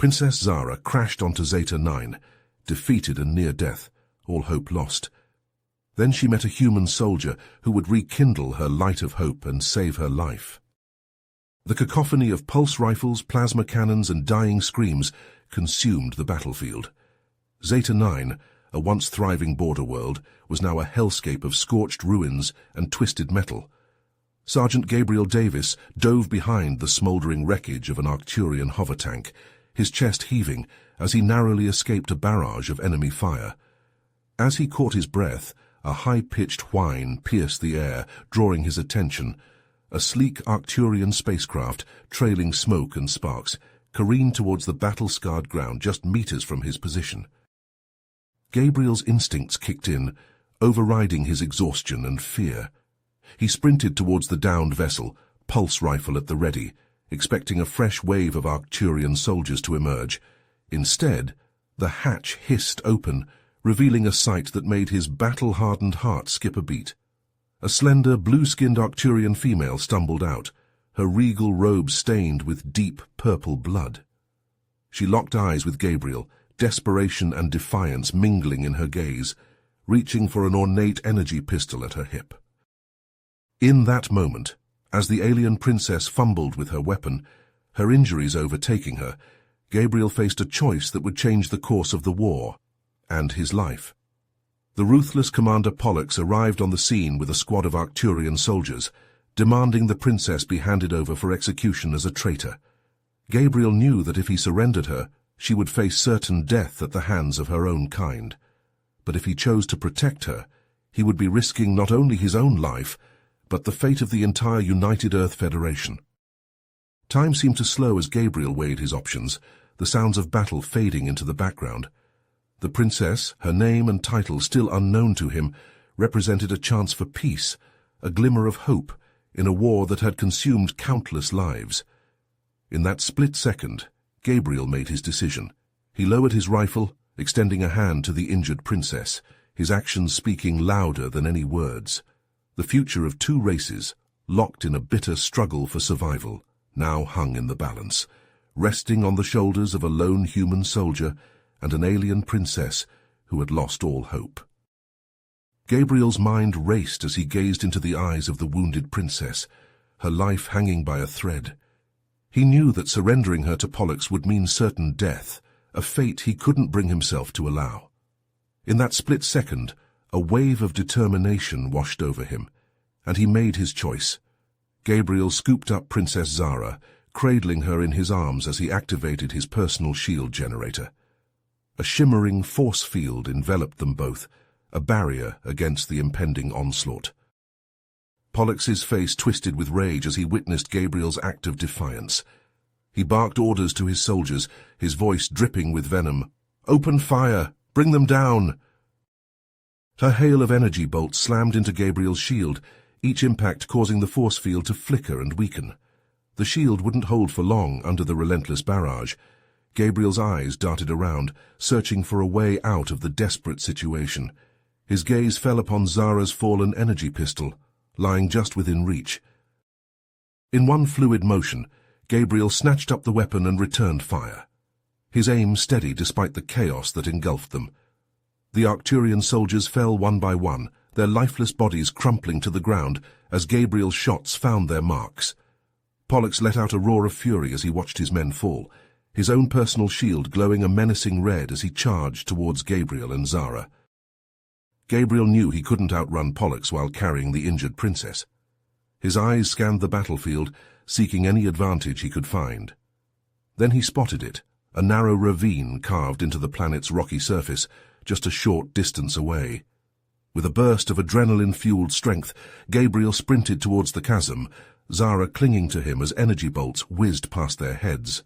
Princess Zara crashed onto Zeta 9, defeated and near death, all hope lost. Then she met a human soldier who would rekindle her light of hope and save her life. The cacophony of pulse rifles, plasma cannons, and dying screams consumed the battlefield. Zeta 9, a once thriving border world, was now a hellscape of scorched ruins and twisted metal. Sergeant Gabriel Davis dove behind the smouldering wreckage of an Arcturian hover tank, his chest heaving as he narrowly escaped a barrage of enemy fire. As he caught his breath, a high-pitched whine pierced the air, drawing his attention. A sleek Arcturian spacecraft, trailing smoke and sparks, careened towards the battle-scarred ground just meters from his position. Gabriel's instincts kicked in, overriding his exhaustion and fear. He sprinted towards the downed vessel, pulse rifle at the ready, expecting a fresh wave of Arcturian soldiers to emerge. Instead, the hatch hissed open, revealing a sight that made his battle-hardened heart skip a beat. A slender, blue-skinned Arcturian female stumbled out, her regal robe stained with deep purple blood. She locked eyes with Gabriel, desperation and defiance mingling in her gaze, reaching for an ornate energy pistol at her hip. In that moment, as the alien princess fumbled with her weapon, her injuries overtaking her, Gabriel faced a choice that would change the course of the war and his life. The ruthless Commander Pollux arrived on the scene with a squad of Arcturian soldiers, demanding the princess be handed over for execution as a traitor. Gabriel knew that if he surrendered her, she would face certain death at the hands of her own kind. But if he chose to protect her, he would be risking not only his own life, but the fate of the entire United Earth Federation. Time seemed to slow as Gabriel weighed his options, the sounds of battle fading into the background. The princess, her name and title still unknown to him, represented a chance for peace, a glimmer of hope, in a war that had consumed countless lives. In that split second, Gabriel made his decision. He lowered his rifle, extending a hand to the injured princess, his actions speaking louder than any words. The future of two races, locked in a bitter struggle for survival, now hung in the balance, resting on the shoulders of a lone human soldier and an alien princess who had lost all hope. Gabriel's mind raced as he gazed into the eyes of the wounded princess, her life hanging by a thread. He knew that surrendering her to Pollux would mean certain death, a fate he couldn't bring himself to allow. In that split second, a wave of determination washed over him, and he made his choice. Gabriel scooped up Princess Zara, cradling her in his arms as he activated his personal shield generator. A shimmering force field enveloped them both, a barrier against the impending onslaught. Pollux's face twisted with rage as he witnessed Gabriel's act of defiance. He barked orders to his soldiers, his voice dripping with venom. "Open fire! Bring them down!" A hail of energy bolts slammed into Gabriel's shield, each impact causing the force field to flicker and weaken. The shield wouldn't hold for long under the relentless barrage. Gabriel's eyes darted around, searching for a way out of the desperate situation. His gaze fell upon Zara's fallen energy pistol, lying just within reach. In one fluid motion, Gabriel snatched up the weapon and returned fire. His aim steady despite the chaos that engulfed them. The Arcturian soldiers fell one by one, their lifeless bodies crumpling to the ground as Gabriel's shots found their marks. Pollux let out a roar of fury as he watched his men fall, his own personal shield glowing a menacing red as he charged towards Gabriel and Zara. Gabriel knew he couldn't outrun Pollux while carrying the injured princess. His eyes scanned the battlefield, seeking any advantage he could find. Then he spotted it, a narrow ravine carved into the planet's rocky surface, just a short distance away. With a burst of adrenaline-fueled strength, Gabriel sprinted towards the chasm, Zara clinging to him as energy bolts whizzed past their heads.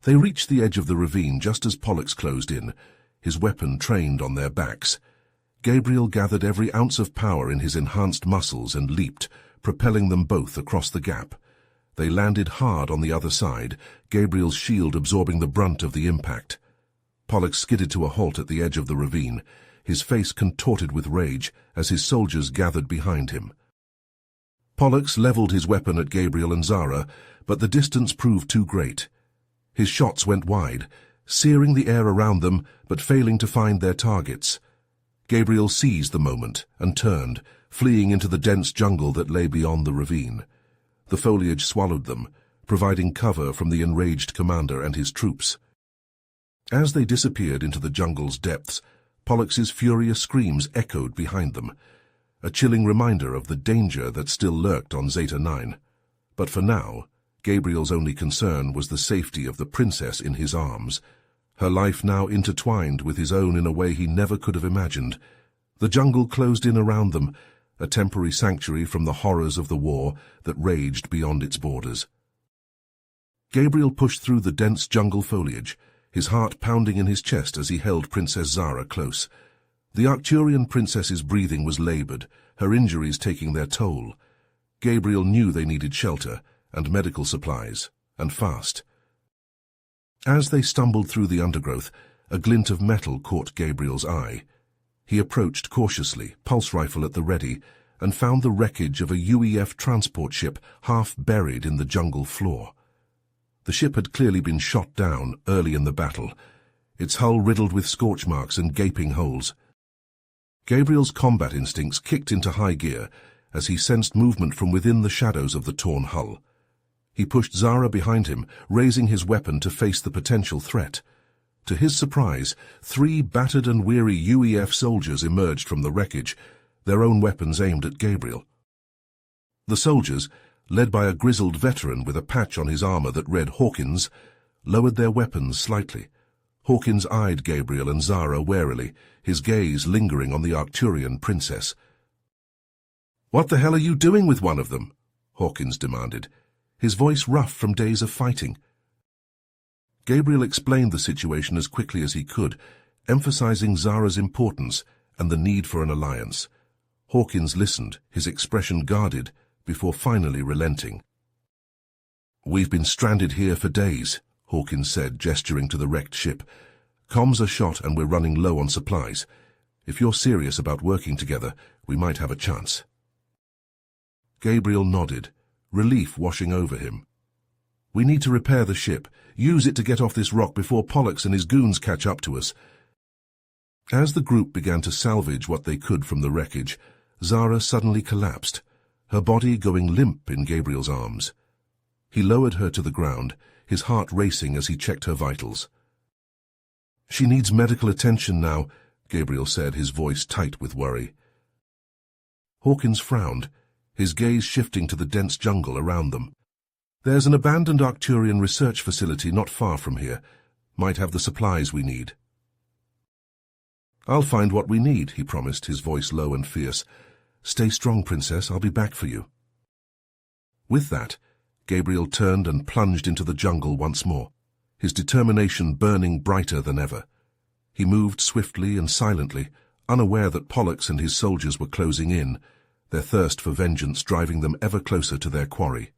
They reached the edge of the ravine just as Pollux closed in, his weapon trained on their backs. Gabriel gathered every ounce of power in his enhanced muscles and leaped, propelling them both across the gap. They landed hard on the other side, Gabriel's shield absorbing the brunt of the impact. Pollux skidded to a halt at the edge of the ravine, his face contorted with rage as his soldiers gathered behind him. Pollux leveled his weapon at Gabriel and Zara, but the distance proved too great. His shots went wide, searing the air around them but failing to find their targets. Gabriel seized the moment and turned, fleeing into the dense jungle that lay beyond the ravine. The foliage swallowed them, providing cover from the enraged commander and his troops. As they disappeared into the jungle's depths, Pollux's furious screams echoed behind them, a chilling reminder of the danger that still lurked on Zeta 9. But for now, Gabriel's only concern was the safety of the princess in his arms, her life now intertwined with his own in a way he never could have imagined. The jungle closed in around them, a temporary sanctuary from the horrors of the war that raged beyond its borders. Gabriel pushed through the dense jungle foliage, his heart pounding in his chest as he held Princess Zara close. The Arcturian princess's breathing was labored, her injuries taking their toll. Gabriel knew they needed shelter and medical supplies, and fast. As they stumbled through the undergrowth, a glint of metal caught Gabriel's eye. He approached cautiously, pulse rifle at the ready, and found the wreckage of a UEF transport ship half buried in the jungle floor. The ship had clearly been shot down early in the battle, its hull riddled with scorch marks and gaping holes. Gabriel's combat instincts kicked into high gear as he sensed movement from within the shadows of the torn hull. He pushed Zara behind him, raising his weapon to face the potential threat. To his surprise, 3 battered and weary UEF soldiers emerged from the wreckage, their own weapons aimed at Gabriel. The soldiers, led by a grizzled veteran with a patch on his armor that read Hawkins, lowered their weapons slightly. Hawkins eyed Gabriel and Zara warily, his gaze lingering on the Arcturian princess. "What the hell are you doing with one of them?" Hawkins demanded, his voice rough from days of fighting. Gabriel explained the situation as quickly as he could, emphasizing Zara's importance and the need for an alliance. Hawkins listened, his expression guarded, before finally relenting. "We've been stranded here for days," Hawkins said, gesturing to the wrecked ship. "Comms are shot and we're running low on supplies. If you're serious about working together, we might have a chance." Gabriel nodded, relief washing over him. "We need to repair the ship, use it to get off this rock before Pollux and his goons catch up to us." As the group began to salvage what they could from the wreckage, Zara suddenly collapsed, her body going limp in Gabriel's arms. He lowered her to the ground, his heart racing as he checked her vitals. "She needs medical attention now," Gabriel said, his voice tight with worry. Hawkins frowned, his gaze shifting to the dense jungle around them. "There's an abandoned Arcturian research facility not far from here. Might have the supplies we need." "I'll find what we need," he promised, his voice low and fierce. "Stay strong, Princess. I'll be back for you." With that, Gabriel turned and plunged into the jungle once more, his determination burning brighter than ever. He moved swiftly and silently, unaware that Pollux and his soldiers were closing in, their thirst for vengeance driving them ever closer to their quarry.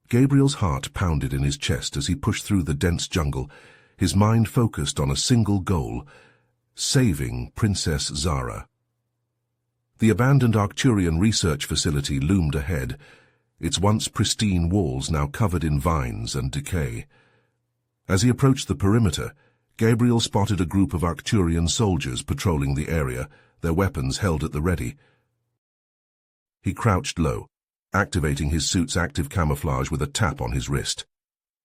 Gabriel's heart pounded in his chest as he pushed through the dense jungle, his mind focused on a single goal: saving Princess Zara. The abandoned Arcturian research facility loomed ahead, its once pristine walls now covered in vines and decay. As he approached the perimeter, Gabriel spotted a group of Arcturian soldiers patrolling the area, their weapons held at the ready. He crouched low, activating his suit's active camouflage with a tap on his wrist.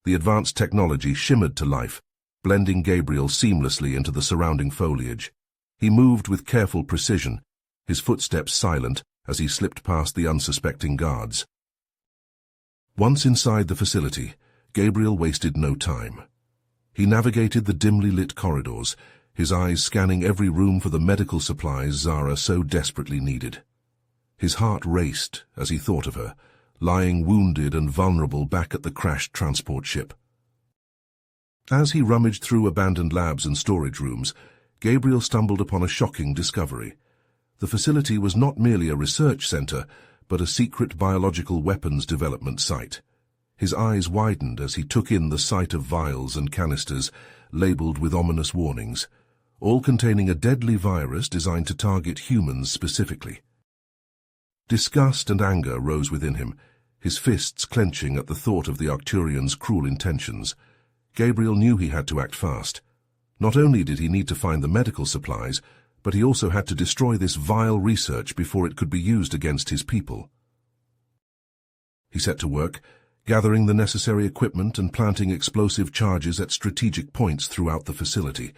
The advanced technology shimmered to life, blending Gabriel seamlessly into the surrounding foliage. He moved with careful precision, his footsteps silent as he slipped past the unsuspecting guards. Once inside the facility, Gabriel wasted no time. He navigated the dimly lit corridors, his eyes scanning every room for the medical supplies Zara so desperately needed. His heart raced as he thought of her, lying wounded and vulnerable back at the crashed transport ship. As he rummaged through abandoned labs and storage rooms, Gabriel stumbled upon a shocking discovery. The facility was not merely a research center, but a secret biological weapons development site. His eyes widened as he took in the sight of vials and canisters labeled with ominous warnings, all containing a deadly virus designed to target humans specifically. Disgust and anger rose within him, his fists clenching at the thought of the Arcturians' cruel intentions. Gabriel knew he had to act fast. Not only did he need to find the medical supplies, but he also had to destroy this vile research before it could be used against his people. He set to work, gathering the necessary equipment and planting explosive charges at strategic points throughout the facility.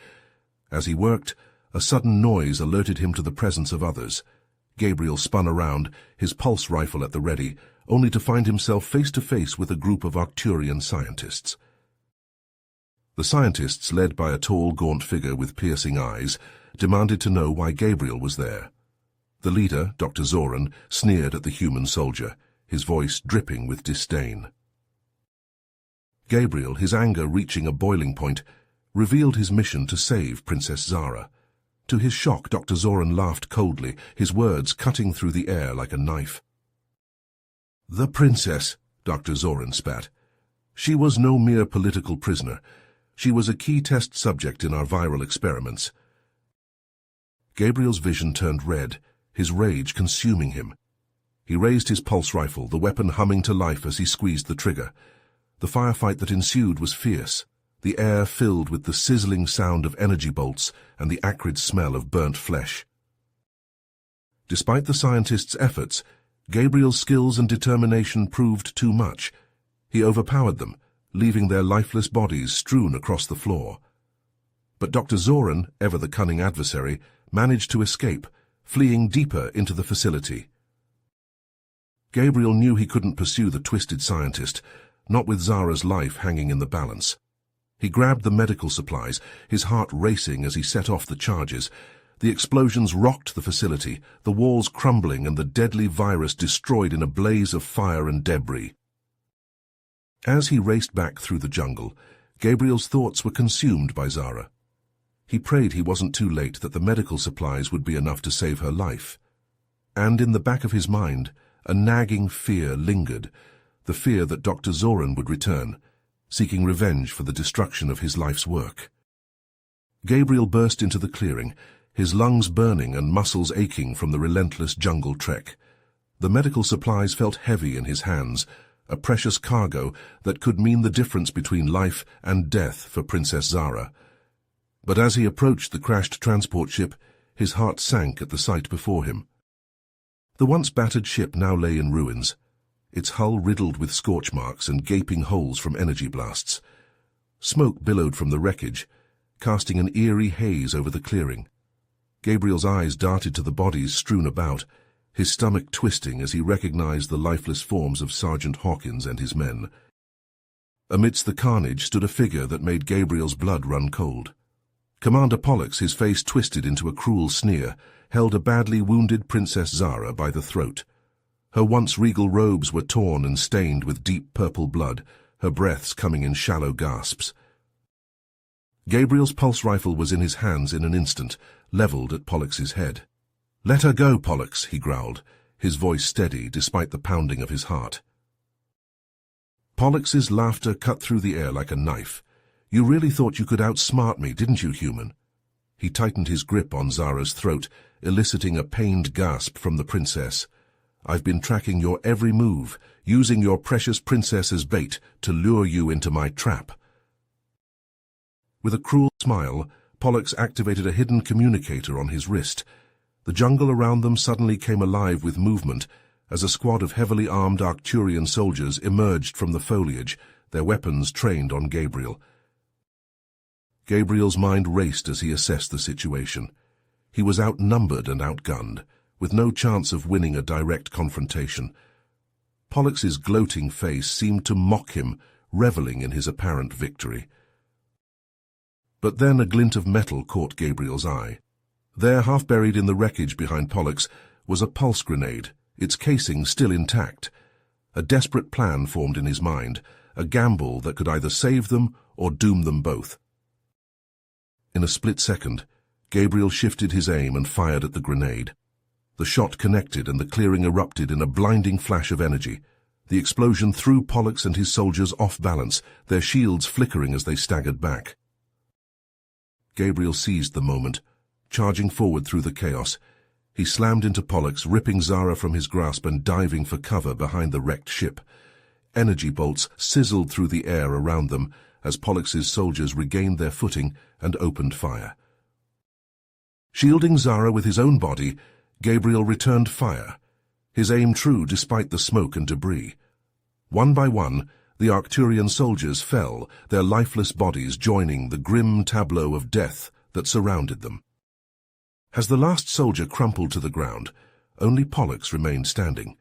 As he worked, a sudden noise alerted him to the presence of others. Gabriel spun around, his pulse rifle at the ready, only to find himself face to face with a group of Arcturian scientists. The scientists, led by a tall, gaunt figure with piercing eyes, demanded to know why Gabriel was there. The leader, Dr. Zoran, sneered at the human soldier, his voice dripping with disdain. Gabriel, his anger reaching a boiling point, revealed his mission to save Princess Zara. To his shock, Dr. Zoran laughed coldly, his words cutting through the air like a knife. "The princess," Dr. Zoran spat. "She was no mere political prisoner. She was a key test subject in our viral experiments." Gabriel's vision turned red, his rage consuming him. He raised his pulse rifle, the weapon humming to life as he squeezed the trigger. The firefight that ensued was fierce, the air filled with the sizzling sound of energy bolts and the acrid smell of burnt flesh. Despite the scientists' efforts, Gabriel's skills and determination proved too much. He overpowered them, leaving their lifeless bodies strewn across the floor. But Dr. Zoran, ever the cunning adversary, managed to escape, fleeing deeper into the facility. Gabriel knew he couldn't pursue the twisted scientist, not with Zara's life hanging in the balance. He grabbed the medical supplies, his heart racing as he set off the charges. The explosions rocked the facility, the walls crumbling and the deadly virus destroyed in a blaze of fire and debris. As he raced back through the jungle, Gabriel's thoughts were consumed by Zara. He prayed he wasn't too late, that the medical supplies would be enough to save her life. And in the back of his mind, a nagging fear lingered, the fear that Dr. Zoran would return, seeking revenge for the destruction of his life's work. Gabriel burst into the clearing, his lungs burning and muscles aching from the relentless jungle trek. The medical supplies felt heavy in his hands, a precious cargo that could mean the difference between life and death for Princess Zara. But as he approached the crashed transport ship, his heart sank at the sight before him. The once battered ship now lay in ruins, its hull riddled with scorch marks and gaping holes from energy blasts. Smoke billowed from the wreckage, casting an eerie haze over the clearing. Gabriel's eyes darted to the bodies strewn about, his stomach twisting as he recognized the lifeless forms of Sergeant Hawkins and his men. Amidst the carnage stood a figure that made Gabriel's blood run cold. Commander Pollux, his face twisted into a cruel sneer, held a badly wounded Princess Zara by the throat. Her once regal robes were torn and stained with deep purple blood, her breaths coming in shallow gasps. Gabriel's pulse rifle was in his hands in an instant, leveled at Pollux's head. "Let her go, Pollux," he growled, his voice steady despite the pounding of his heart. Pollux's laughter cut through the air like a knife. "You really thought you could outsmart me, didn't you, human?" He tightened his grip on Zara's throat, eliciting a pained gasp from the princess. "I've been tracking your every move, using your precious princess as bait to lure you into my trap." With a cruel smile, Pollux activated a hidden communicator on his wrist. The jungle around them suddenly came alive with movement as a squad of heavily armed Arcturian soldiers emerged from the foliage, their weapons trained on Gabriel. Gabriel's mind raced as he assessed the situation. He was outnumbered and outgunned, with no chance of winning a direct confrontation. Pollux's gloating face seemed to mock him, reveling in his apparent victory. But then a glint of metal caught Gabriel's eye. There, half buried in the wreckage behind Pollux, was a pulse grenade, its casing still intact. A desperate plan formed in his mind, a gamble that could either save them or doom them both. In a split second, Gabriel shifted his aim and fired at the grenade. The shot connected and the clearing erupted in a blinding flash of energy. The explosion threw Pollux and his soldiers off balance, their shields flickering as they staggered back. Gabriel seized the moment, charging forward through the chaos. He slammed into Pollux, ripping Zara from his grasp and diving for cover behind the wrecked ship. Energy bolts sizzled through the air around them as Pollux's soldiers regained their footing and opened fire. Shielding Zara with his own body, Gabriel returned fire, his aim true despite the smoke and debris. One by one, the Arcturian soldiers fell, their lifeless bodies joining the grim tableau of death that surrounded them. As the last soldier crumpled to the ground, only Pollux remained standing.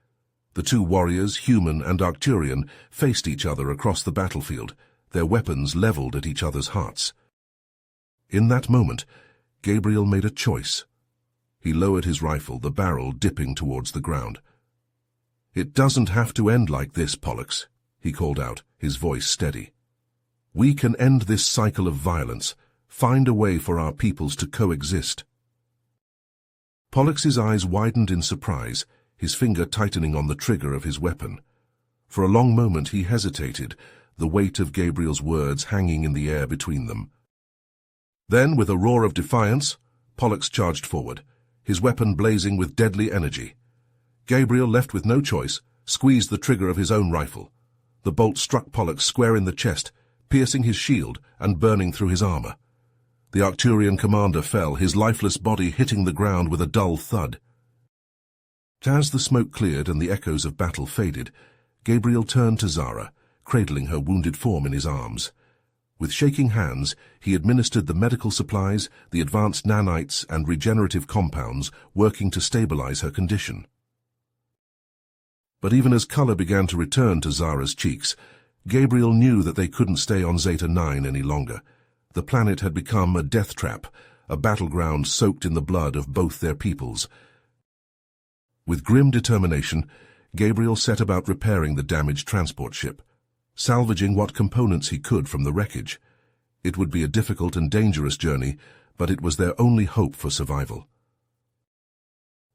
The two warriors, human and Arcturian, faced each other across the battlefield, their weapons leveled at each other's hearts. In that moment, Gabriel made a choice. He lowered his rifle, the barrel dipping towards the ground. "It doesn't have to end like this, Pollux," he called out, his voice steady. "We can end this cycle of violence, find a way for our peoples to coexist." Pollux's eyes widened in surprise, his finger tightening on the trigger of his weapon. For a long moment he hesitated, the weight of Gabriel's words hanging in the air between them. Then, with a roar of defiance, Pollux charged forward, his weapon blazing with deadly energy. Gabriel, left with no choice, squeezed the trigger of his own rifle. The bolt struck Pollux square in the chest, piercing his shield and burning through his armor. The Arcturian commander fell, his lifeless body hitting the ground with a dull thud. As the smoke cleared and the echoes of battle faded, Gabriel turned to Zara, cradling her wounded form in his arms. With shaking hands, he administered the medical supplies, the advanced nanites and regenerative compounds working to stabilize her condition. But even as color began to return to Zara's cheeks, Gabriel knew that they couldn't stay on Zeta 9 any longer. The planet had become a death trap, a battleground soaked in the blood of both their peoples. With grim determination, Gabriel set about repairing the damaged transport ship, salvaging what components he could from the wreckage. It would be a difficult and dangerous journey, but it was their only hope for survival.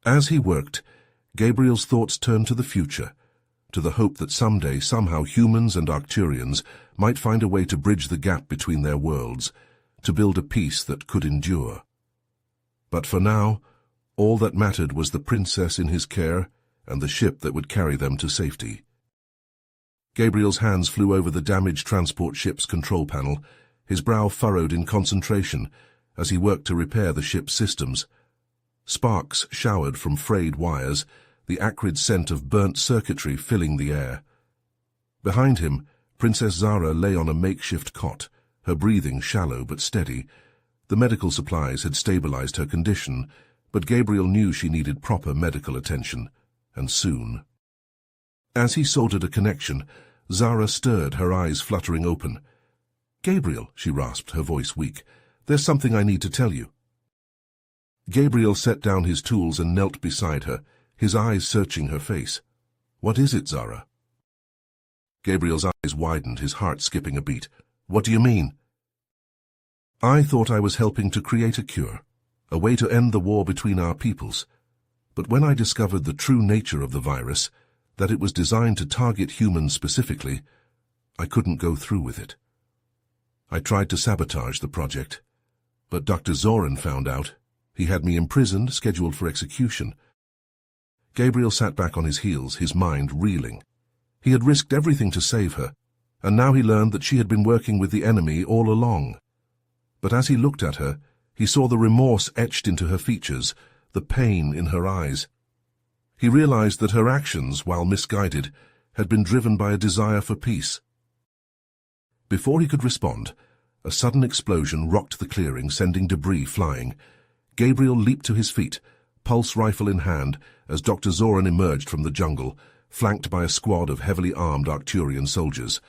As he worked, Gabriel's thoughts turned to the future, to the hope that someday, somehow, humans and Arcturians might find a way to bridge the gap between their worlds, to build a peace that could endure. But for now, all that mattered was the princess in his care and the ship that would carry them to safety. Gabriel's hands flew over the damaged transport ship's control panel, his brow furrowed in concentration as he worked to repair the ship's systems. Sparks showered from frayed wires, the acrid scent of burnt circuitry filling the air. Behind him, Princess Zara lay on a makeshift cot, her breathing shallow but steady. The medical supplies had stabilized her condition, but Gabriel knew she needed proper medical attention, and soon. As he soldered a connection, Zara stirred, her eyes fluttering open. "Gabriel," she rasped, her voice weak, "there's something I need to tell you." Gabriel set down his tools and knelt beside her, his eyes searching her face. "What is it, Zara?" Gabriel's eyes widened, his heart skipping a beat. "What do you mean?" "I thought I was helping to create a cure, a way to end the war between our peoples. But when I discovered the true nature of the virus, that it was designed to target humans specifically, I couldn't go through with it. I tried to sabotage the project, but Dr. Zoran found out. He had me imprisoned, scheduled for execution." Gabriel sat back on his heels, his mind reeling. He had risked everything to save her, and now he learned that she had been working with the enemy all along. But as he looked at her, he saw the remorse etched into her features, the pain in her eyes. He realized that her actions, while misguided, had been driven by a desire for peace. Before he could respond, a sudden explosion rocked the clearing, sending debris flying. Gabriel leaped to his feet, pulse rifle in hand, as Dr. Zoran emerged from the jungle, flanked by a squad of heavily armed Arcturian soldiers.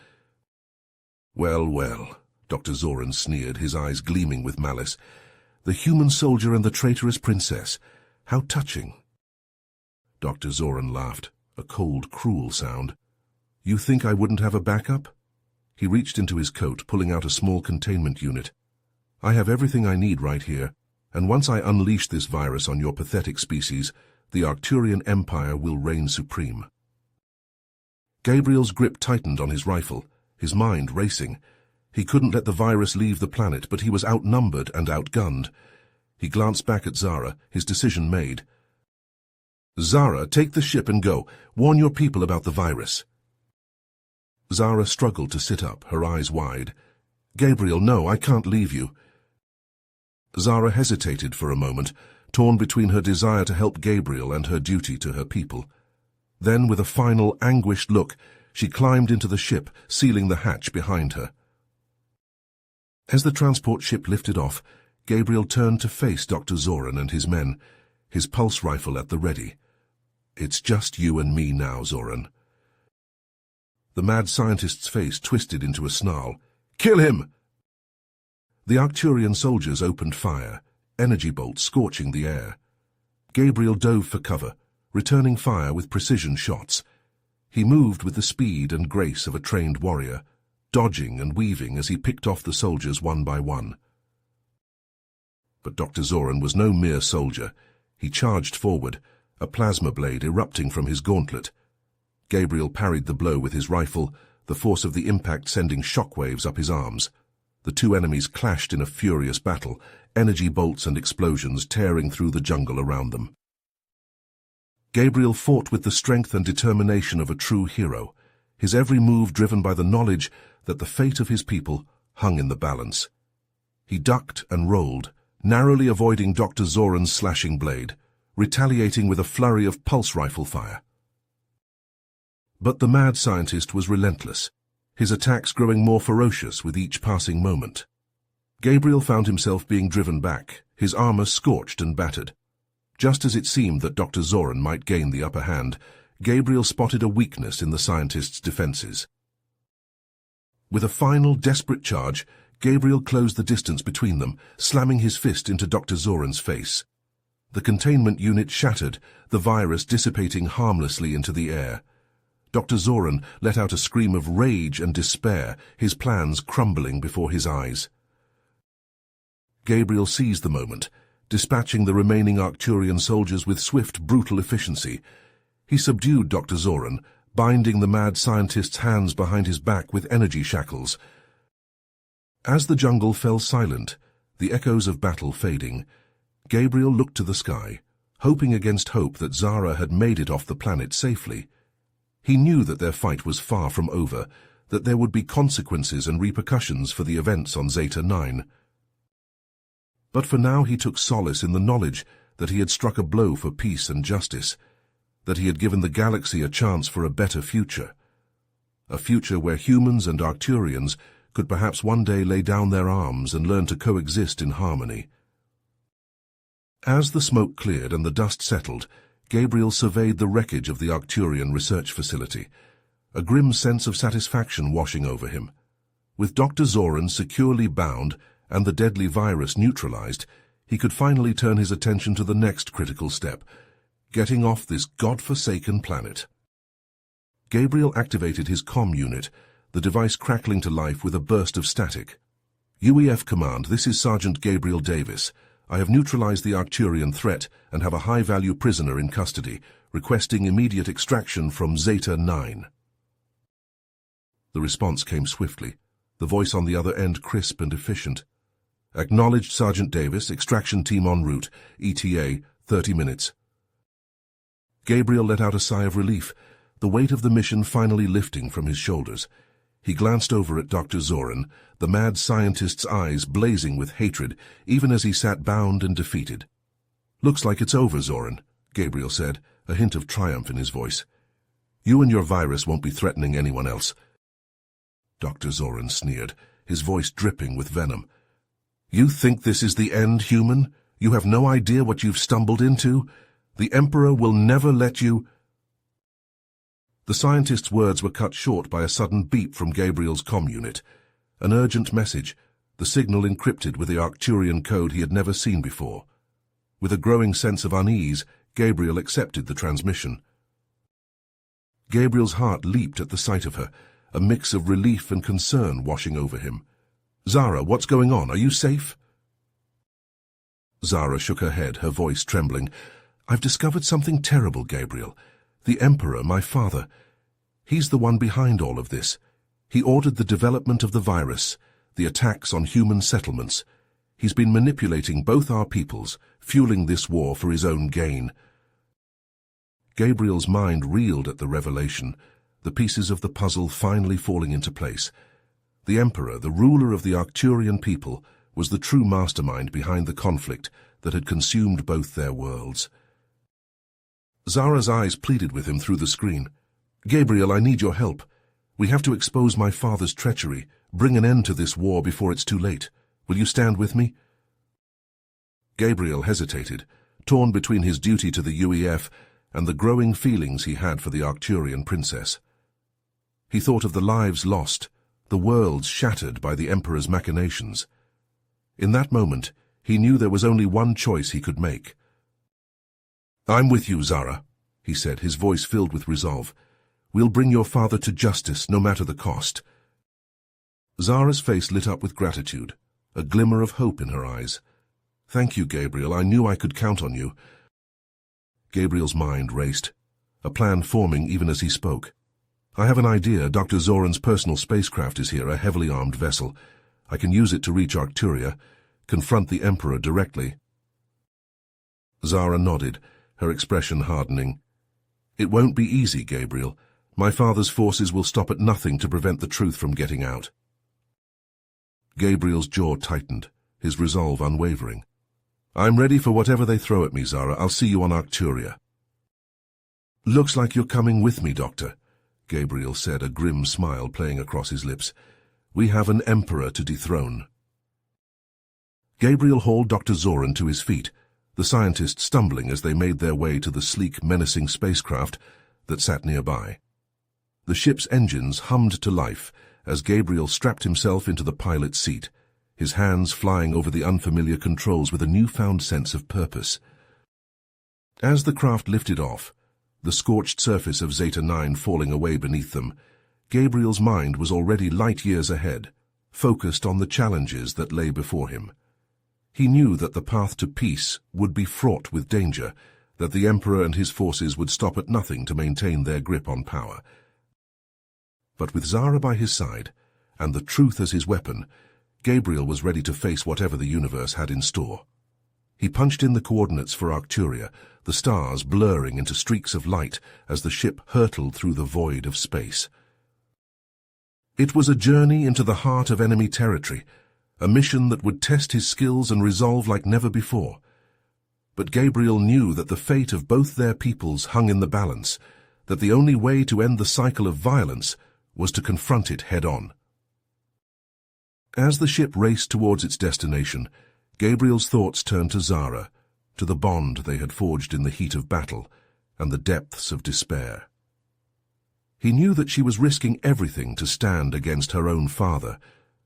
"Well, well," Dr. Zoran sneered, his eyes gleaming with malice. "The human soldier and the traitorous princess. How touching." Dr. Zoran laughed, a cold, cruel sound. "You think I wouldn't have a backup?" He reached into his coat, pulling out a small containment unit. "I have everything I need right here, and once I unleash this virus on your pathetic species, the Arcturian Empire will reign supreme." Gabriel's grip tightened on his rifle, his mind racing. He couldn't let the virus leave the planet, but he was outnumbered and outgunned. He glanced back at Zara, his decision made. Zara, take the ship and go. Warn your people about the virus. Zara struggled to sit up, her eyes wide. Gabriel, no, I can't leave you. Zara hesitated for a moment, torn between her desire to help Gabriel and her duty to her people. Then, with a final, anguished look, she climbed into the ship, sealing the hatch behind her. As the transport ship lifted off, Gabriel turned to face Dr. Zoran and his men, his pulse rifle at the ready. It's just you and me now, Zoran. The mad scientist's face twisted into a snarl. Kill him! The Arcturian soldiers opened fire, energy bolts scorching the air. Gabriel dove for cover, returning fire with precision shots. He moved with the speed and grace of a trained warrior, dodging and weaving as he picked off the soldiers one by one. But Dr. Zoran was no mere soldier. He charged forward, a plasma blade erupting from his gauntlet. Gabriel parried the blow with his rifle, the force of the impact sending shockwaves up his arms. The two enemies clashed in a furious battle, energy bolts and explosions tearing through the jungle around them. Gabriel fought with the strength and determination of a true hero, his every move driven by the knowledge that the fate of his people hung in the balance. He ducked and rolled, narrowly avoiding Dr. Zoran's slashing blade, retaliating with a flurry of pulse rifle fire. But the mad scientist was relentless, his attacks growing more ferocious with each passing moment. Gabriel found himself being driven back, his armor scorched and battered. Just as it seemed that Dr. Zoran might gain the upper hand, Gabriel spotted a weakness in the scientist's defenses. With a final, desperate charge, Gabriel closed the distance between them, slamming his fist into Dr. Zoran's face. The containment unit shattered, the virus dissipating harmlessly into the air. Dr. Zoran let out a scream of rage and despair, his plans crumbling before his eyes. Gabriel seized the moment, dispatching the remaining Arcturian soldiers with swift, brutal efficiency. He subdued Dr. Zoran, binding the mad scientist's hands behind his back with energy shackles. As the jungle fell silent, the echoes of battle fading, Gabriel looked to the sky, hoping against hope that Zara had made it off the planet safely. He knew that their fight was far from over, that there would be consequences and repercussions for the events on Zeta 9. But for now he took solace in the knowledge that he had struck a blow for peace and justice, that he had given the galaxy a chance for a better future. A future where humans and Arcturians could perhaps one day lay down their arms and learn to coexist in harmony. As the smoke cleared and the dust settled, Gabriel surveyed the wreckage of the Arcturian research facility, a grim sense of satisfaction washing over him. With Dr. Zoran securely bound and the deadly virus neutralized, he could finally turn his attention to the next critical step, getting off this god-forsaken planet. Gabriel activated his comm unit, the device crackling to life with a burst of static. UEF Command, this is Sergeant Gabriel Davis. I have neutralized the Arcturian threat and have a high-value prisoner in custody, requesting immediate extraction from Zeta 9. The response came swiftly, the voice on the other end crisp and efficient. Acknowledged, Sergeant Davis, extraction team en route, ETA, 30 minutes. Gabriel let out a sigh of relief, the weight of the mission finally lifting from his shoulders. He glanced over at Dr. Zoran, the mad scientist's eyes blazing with hatred, even as he sat bound and defeated. Looks like it's over, Zoran, Gabriel said, a hint of triumph in his voice. You and your virus won't be threatening anyone else. Dr. Zoran sneered, his voice dripping with venom. You think this is the end, human? You have no idea what you've stumbled into? The Emperor will never let you... The scientist's words were cut short by a sudden beep from Gabriel's comm unit. An urgent message, the signal encrypted with the Arcturian code he had never seen before. With a growing sense of unease, Gabriel accepted the transmission. Gabriel's heart leaped at the sight of her, a mix of relief and concern washing over him. Zara, what's going on? Are you safe? Zara shook her head, her voice trembling. I've discovered something terrible, Gabriel. The Emperor, my father, he's the one behind all of this. He ordered the development of the virus, the attacks on human settlements. He's been manipulating both our peoples, fueling this war for his own gain. Gabriel's mind reeled at the revelation, the pieces of the puzzle finally falling into place. The Emperor, the ruler of the Arcturian people, was the true mastermind behind the conflict that had consumed both their worlds. Zara's eyes pleaded with him through the screen. "Gabriel, I need your help. We have to expose my father's treachery, bring an end to this war before it's too late. Will you stand with me?" Gabriel hesitated, torn between his duty to the UEF and the growing feelings he had for the Arcturian princess. He thought of the lives lost, the worlds shattered by the Emperor's machinations. In that moment, he knew there was only one choice he could make. "I'm with you, Zara," he said, his voice filled with resolve. "We'll bring your father to justice, no matter the cost." Zara's face lit up with gratitude, a glimmer of hope in her eyes. "Thank you, Gabriel. I knew I could count on you." Gabriel's mind raced, a plan forming even as he spoke. "I have an idea. Dr. Zoran's personal spacecraft is here, a heavily armed vessel. I can use it to reach Arcturia, confront the Emperor directly." Zara nodded, her expression hardening. "It won't be easy, Gabriel. My father's forces will stop at nothing to prevent the truth from getting out." Gabriel's jaw tightened, his resolve unwavering. "I'm ready for whatever they throw at me, Zara. I'll see you on Arcturia." "Looks like you're coming with me, Doctor," Gabriel said, a grim smile playing across his lips. "We have an Emperor to dethrone." Gabriel hauled Dr. Zoran to his feet, the scientists stumbling as they made their way to the sleek, menacing spacecraft that sat nearby. The ship's engines hummed to life as Gabriel strapped himself into the pilot's seat, his hands flying over the unfamiliar controls with a newfound sense of purpose. As the craft lifted off, the scorched surface of Zeta 9 falling away beneath them, Gabriel's mind was already light years ahead, focused on the challenges that lay before him. He knew that the path to peace would be fraught with danger, that the Emperor and his forces would stop at nothing to maintain their grip on power. But with Zara by his side, and the truth as his weapon, Gabriel was ready to face whatever the universe had in store. He punched in the coordinates for Arcturia, the stars blurring into streaks of light as the ship hurtled through the void of space. It was a journey into the heart of enemy territory, a mission that would test his skills and resolve like never before. But Gabriel knew that the fate of both their peoples hung in the balance, that the only way to end the cycle of violence was to confront it head-on. As the ship raced towards its destination, Gabriel's thoughts turned to Zara, to the bond they had forged in the heat of battle and the depths of despair. He knew that she was risking everything to stand against her own father,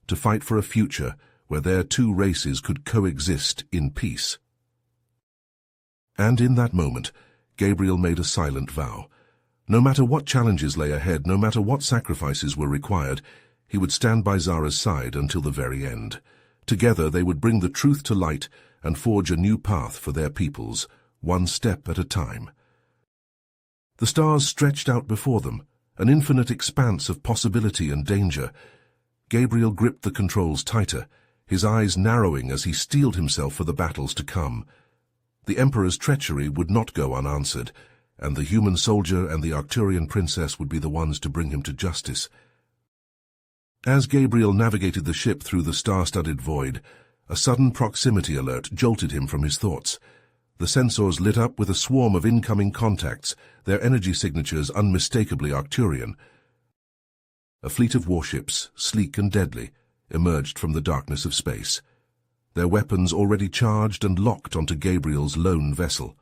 to fight for a future where their two races could coexist in peace. And in that moment, Gabriel made a silent vow. No matter what challenges lay ahead, no matter what sacrifices were required, he would stand by Zara's side until the very end. Together they would bring the truth to light and forge a new path for their peoples, one step at a time. The stars stretched out before them, an infinite expanse of possibility and danger. Gabriel gripped the controls tighter, his eyes narrowing as he steeled himself for the battles to come. The Emperor's treachery would not go unanswered, and the human soldier and the Arcturian princess would be the ones to bring him to justice. As Gabriel navigated the ship through the star-studded void, a sudden proximity alert jolted him from his thoughts. The sensors lit up with a swarm of incoming contacts, their energy signatures unmistakably Arcturian. A fleet of warships, sleek and deadly, emerged from the darkness of space, their weapons already charged and locked onto Gabriel's lone vessel.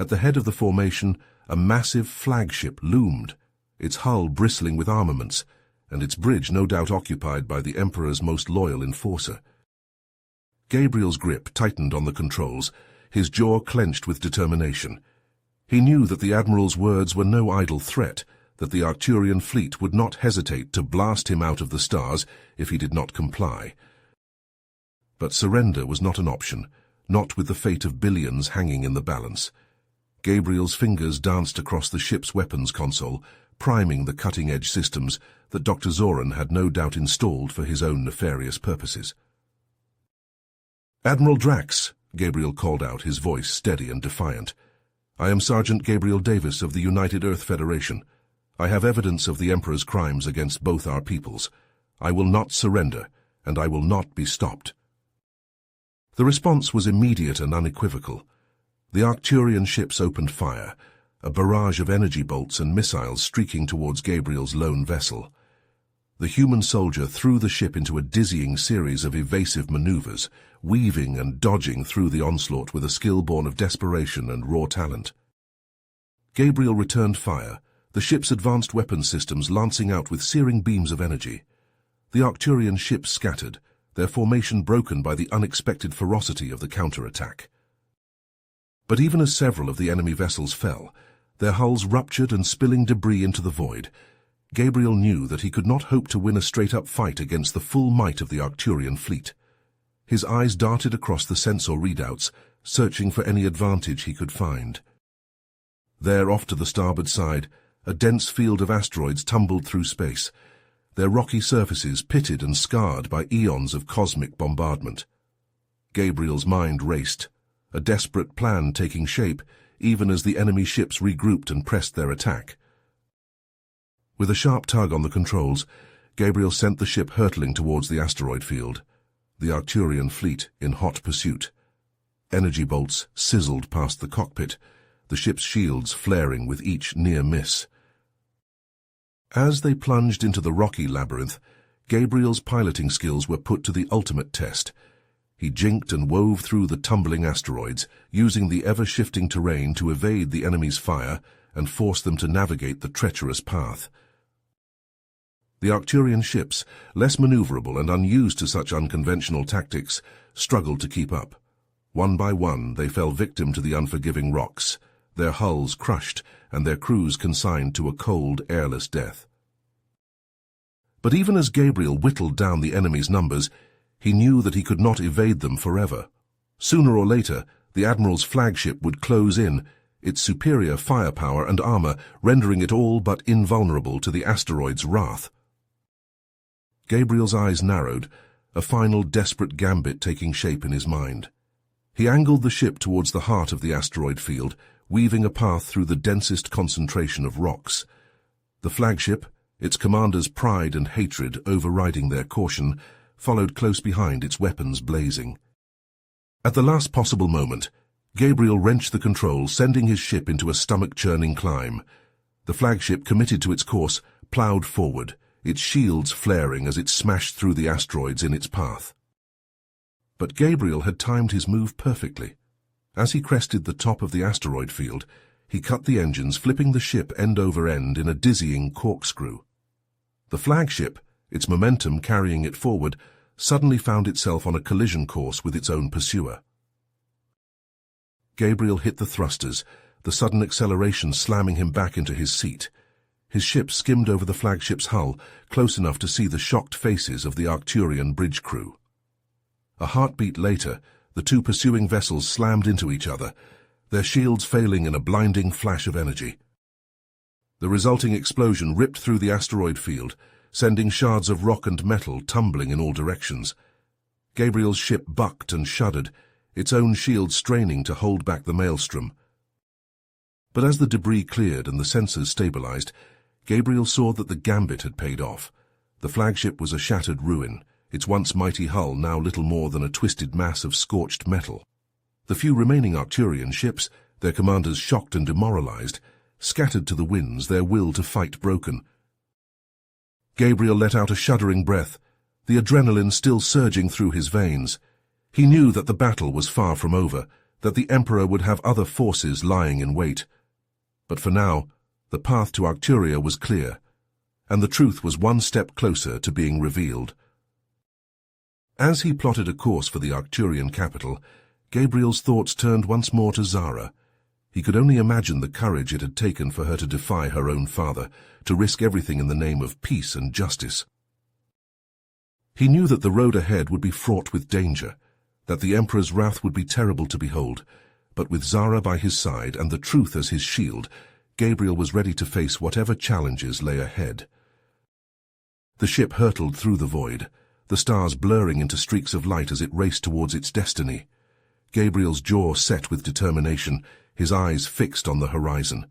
At the head of the formation, a massive flagship loomed, its hull bristling with armaments, and its bridge no doubt occupied by the Emperor's most loyal enforcer. Gabriel's grip tightened on the controls, his jaw clenched with determination. He knew that the Admiral's words were no idle threat, that the Arcturian fleet would not hesitate to blast him out of the stars if he did not comply. But surrender was not an option, not with the fate of billions hanging in the balance. Gabriel's fingers danced across the ship's weapons console, priming the cutting-edge systems that Dr. Zoran had no doubt installed for his own nefarious purposes. "Admiral Drax," Gabriel called out, his voice steady and defiant. I am Sergeant Gabriel Davis of the United Earth Federation. I have evidence of the Emperor's crimes against both our peoples. I will not surrender, and I will not be stopped." The response was immediate and unequivocal. The Arcturian ships opened fire, a barrage of energy bolts and missiles streaking towards Gabriel's lone vessel. The human soldier threw the ship into a dizzying series of evasive maneuvers, weaving and dodging through the onslaught with a skill born of desperation and raw talent. Gabriel returned fire, the ship's advanced weapon systems lancing out with searing beams of energy. The Arcturian ships scattered, their formation broken by the unexpected ferocity of the counterattack. But even as several of the enemy vessels fell, their hulls ruptured and spilling debris into the void, Gabriel knew that he could not hope to win a straight-up fight against the full might of the Arcturian fleet. His eyes darted across the sensor readouts, searching for any advantage he could find. There, off to the starboard side, a dense field of asteroids tumbled through space, their rocky surfaces pitted and scarred by eons of cosmic bombardment. Gabriel's mind raced, a desperate plan taking shape even as the enemy ships regrouped and pressed their attack. With a sharp tug on the controls, Gabriel sent the ship hurtling towards the asteroid field, the Arcturian fleet in hot pursuit. Energy bolts sizzled past the cockpit, the ship's shields flaring with each near miss. As they plunged into the rocky labyrinth, Gabriel's piloting skills were put to the ultimate test. He jinked and wove through the tumbling asteroids, using the ever-shifting terrain to evade the enemy's fire and force them to navigate the treacherous path. The Arcturian ships, less maneuverable and unused to such unconventional tactics, struggled to keep up. One by one, they fell victim to the unforgiving rocks, their hulls crushed and their crews consigned to a cold, airless death. But even as Gabriel whittled down the enemy's numbers, he knew that he could not evade them forever. Sooner or later, the Admiral's flagship would close in, its superior firepower and armor rendering it all but invulnerable to the asteroid's wrath. Gabriel's eyes narrowed, a final desperate gambit taking shape in his mind. He angled the ship towards the heart of the asteroid field, weaving a path through the densest concentration of rocks. The flagship, its commander's pride and hatred overriding their caution, followed close behind, its weapons blazing. At the last possible moment, Gabriel wrenched the controls, sending his ship into a stomach-churning climb. The flagship, committed to its course, ploughed forward, its shields flaring as it smashed through the asteroids in its path. But Gabriel had timed his move perfectly. As he crested the top of the asteroid field, he cut the engines, flipping the ship end over end in a dizzying corkscrew. The flagship, its momentum carrying it forward, suddenly found itself on a collision course with its own pursuer. Gabriel hit the thrusters, the sudden acceleration slamming him back into his seat. His ship skimmed over the flagship's hull, close enough to see the shocked faces of the Arcturian bridge crew. A heartbeat later, the two pursuing vessels slammed into each other, their shields failing in a blinding flash of energy. The resulting explosion ripped through the asteroid field, sending shards of rock and metal tumbling in all directions. Gabriel's ship bucked and shuddered, its own shield straining to hold back the maelstrom. But as the debris cleared and the sensors stabilized, Gabriel saw that the gambit had paid off. The flagship was a shattered ruin, its once mighty hull now little more than a twisted mass of scorched metal. The few remaining Arcturian ships, their commanders shocked and demoralized, scattered to the winds, their will to fight broken. Gabriel let out a shuddering breath, the adrenaline still surging through his veins. He knew that the battle was far from over, that the Emperor would have other forces lying in wait. But for now, the path to Arcturia was clear, and the truth was one step closer to being revealed. As he plotted a course for the Arcturian capital, Gabriel's thoughts turned once more to Zara. He could only imagine the courage it had taken for her to defy her own father, to risk everything in the name of peace and justice. He knew that the road ahead would be fraught with danger, that the Emperor's wrath would be terrible to behold, but with Zara by his side and the truth as his shield, Gabriel was ready to face whatever challenges lay ahead. The ship hurtled through the void, the stars blurring into streaks of light as it raced towards its destiny. Gabriel's jaw set with determination, his eyes fixed on the horizon.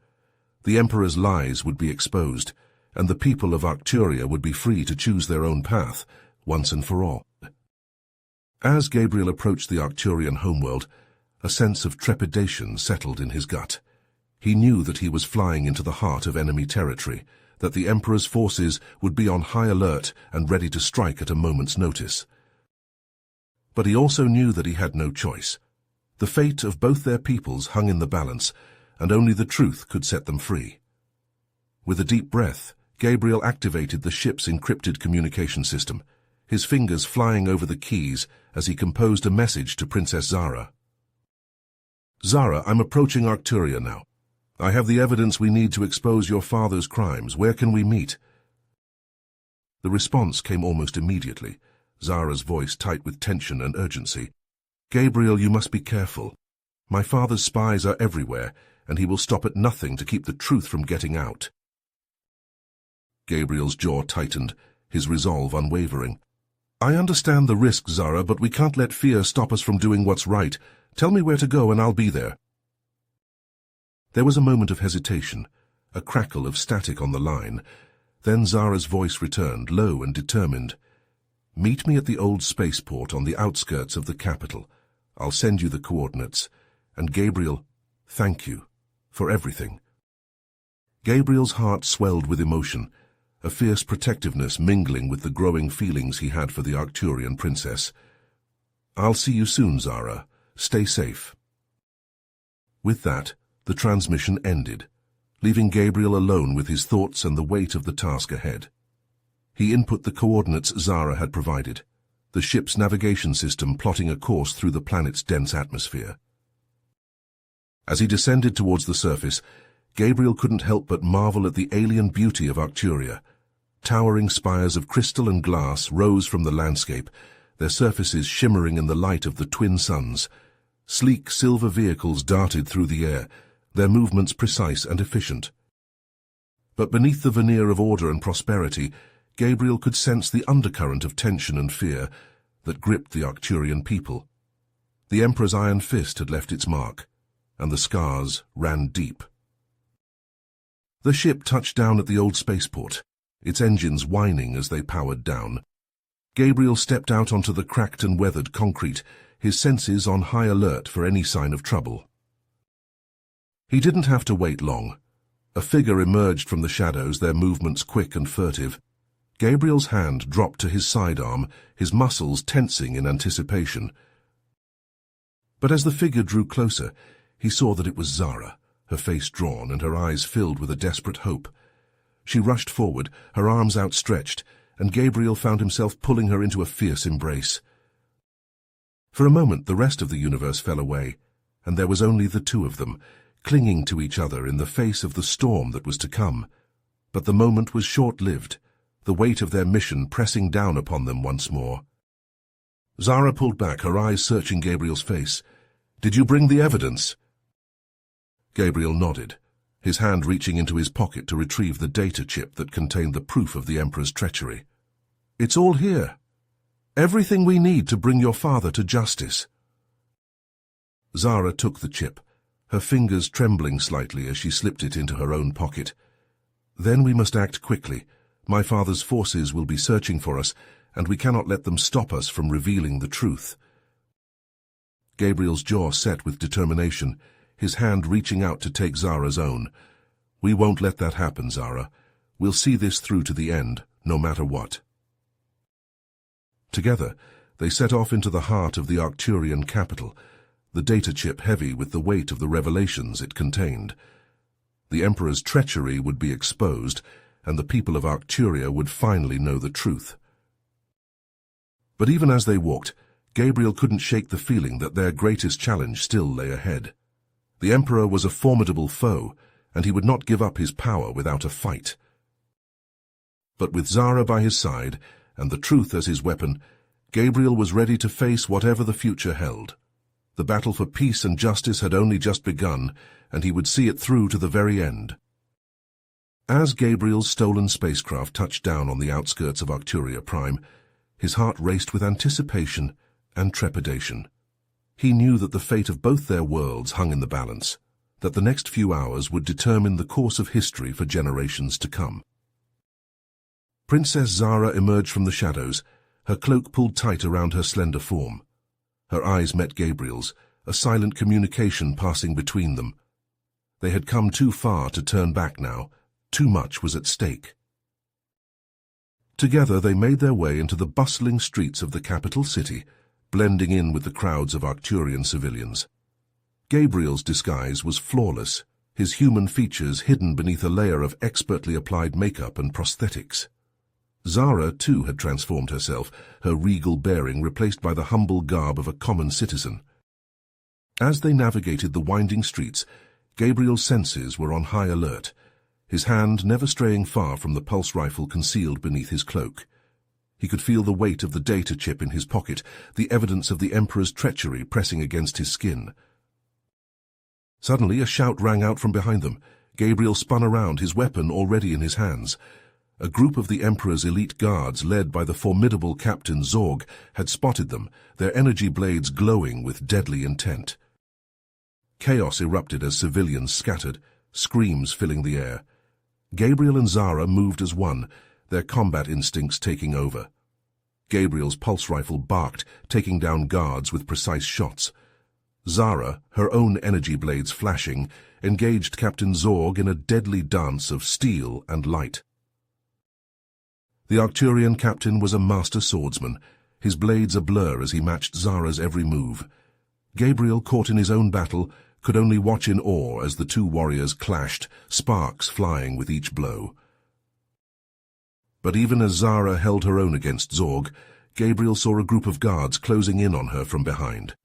The Emperor's lies would be exposed, and the people of Arcturia would be free to choose their own path, once and for all. As Gabriel approached the Arcturian homeworld, a sense of trepidation settled in his gut. He knew that he was flying into the heart of enemy territory, that the Emperor's forces would be on high alert and ready to strike at a moment's notice. But he also knew that he had no choice. The fate of both their peoples hung in the balance, and only the truth could set them free. With a deep breath, Gabriel activated the ship's encrypted communication system, his fingers flying over the keys as he composed a message to Princess Zara. "Zara, I'm approaching Arcturia now. I have the evidence we need to expose your father's crimes. Where can we meet?" The response came almost immediately, Zara's voice tight with tension and urgency. "Gabriel, you must be careful. My father's spies are everywhere, and he will stop at nothing to keep the truth from getting out." Gabriel's jaw tightened, his resolve unwavering. "I understand the risk, Zara, but we can't let fear stop us from doing what's right. Tell me where to go and I'll be there." There was a moment of hesitation, a crackle of static on the line. Then Zara's voice returned, low and determined. "Meet me at the old spaceport on the outskirts of the capital. I'll send you the coordinates. And Gabriel, thank you for everything." Gabriel's heart swelled with emotion, a fierce protectiveness mingling with the growing feelings he had for the Arcturian princess. "I'll see you soon, Zara. Stay safe." With that, the transmission ended, leaving Gabriel alone with his thoughts and the weight of the task ahead. He input the coordinates Zara had provided, the ship's navigation system plotting a course through the planet's dense atmosphere. As he descended towards the surface, Gabriel couldn't help but marvel at the alien beauty of Arcturia. Towering spires of crystal and glass rose from the landscape, their surfaces shimmering in the light of the twin suns. Sleek silver vehicles darted through the air, their movements precise and efficient. But beneath the veneer of order and prosperity, Gabriel could sense the undercurrent of tension and fear that gripped the Arcturian people. The Emperor's iron fist had left its mark, and the scars ran deep. The ship touched down at the old spaceport, its engines whining as they powered down. Gabriel stepped out onto the cracked and weathered concrete, his senses on high alert for any sign of trouble. He didn't have to wait long. A figure emerged from the shadows, their movements quick and furtive. Gabriel's hand dropped to his sidearm, his muscles tensing in anticipation. But as the figure drew closer, he saw that it was Zara, her face drawn and her eyes filled with a desperate hope. She rushed forward, her arms outstretched, and Gabriel found himself pulling her into a fierce embrace. For a moment the rest of the universe fell away, and there was only the two of them, clinging to each other in the face of the storm that was to come. But the moment was short-lived, the weight of their mission pressing down upon them once more. Zara pulled back, her eyes searching Gabriel's face. "Did you bring the evidence?" Gabriel nodded, his hand reaching into his pocket to retrieve the data chip that contained the proof of the Emperor's treachery. "It's all here. Everything we need to bring your father to justice." Zara took the chip, her fingers trembling slightly as she slipped it into her own pocket. "Then we must act quickly. My father's forces will be searching for us, and we cannot let them stop us from revealing the truth." Gabriel's jaw set with determination, his hand reaching out to take Zara's own. "We won't let that happen, Zara. We'll see this through to the end, no matter what." Together, they set off into the heart of the Arcturian capital, the data chip heavy with the weight of the revelations it contained. The Emperor's treachery would be exposed, and the people of Arcturia would finally know the truth. But even as they walked, Gabriel couldn't shake the feeling that their greatest challenge still lay ahead. The Emperor was a formidable foe, and he would not give up his power without a fight. But with Zara by his side, and the truth as his weapon, Gabriel was ready to face whatever the future held. The battle for peace and justice had only just begun, and he would see it through to the very end. As Gabriel's stolen spacecraft touched down on the outskirts of Arcturia Prime, his heart raced with anticipation and trepidation. He knew that the fate of both their worlds hung in the balance, that the next few hours would determine the course of history for generations to come. Princess Zara emerged from the shadows, her cloak pulled tight around her slender form. Her eyes met Gabriel's, a silent communication passing between them. They had come too far to turn back now. Too much was at stake. Together they made their way into the bustling streets of the capital city, blending in with the crowds of Arcturian civilians. Gabriel's disguise was flawless, his human features hidden beneath a layer of expertly applied makeup and prosthetics. Zara, too, had transformed herself, her regal bearing replaced by the humble garb of a common citizen. As they navigated the winding streets, Gabriel's senses were on high alert, his hand never straying far from the pulse rifle concealed beneath his cloak. He could feel the weight of the data chip in his pocket, the evidence of the Emperor's treachery pressing against his skin. Suddenly a shout rang out from behind them. Gabriel spun around, his weapon already in his hands. A group of the Emperor's elite guards, led by the formidable Captain Zorg, had spotted them, their energy blades glowing with deadly intent. Chaos erupted as civilians scattered, screams filling the air. Gabriel and Zara moved as one, their combat instincts taking over. Gabriel's pulse rifle barked, taking down guards with precise shots. Zara, her own energy blades flashing, engaged Captain Zorg in a deadly dance of steel and light. The Arcturian captain was a master swordsman, his blades a blur as he matched Zara's every move. Gabriel, caught in his own battle, could only watch in awe as the two warriors clashed, sparks flying with each blow. But even as Zara held her own against Zorg, Gabriel saw a group of guards closing in on her from behind.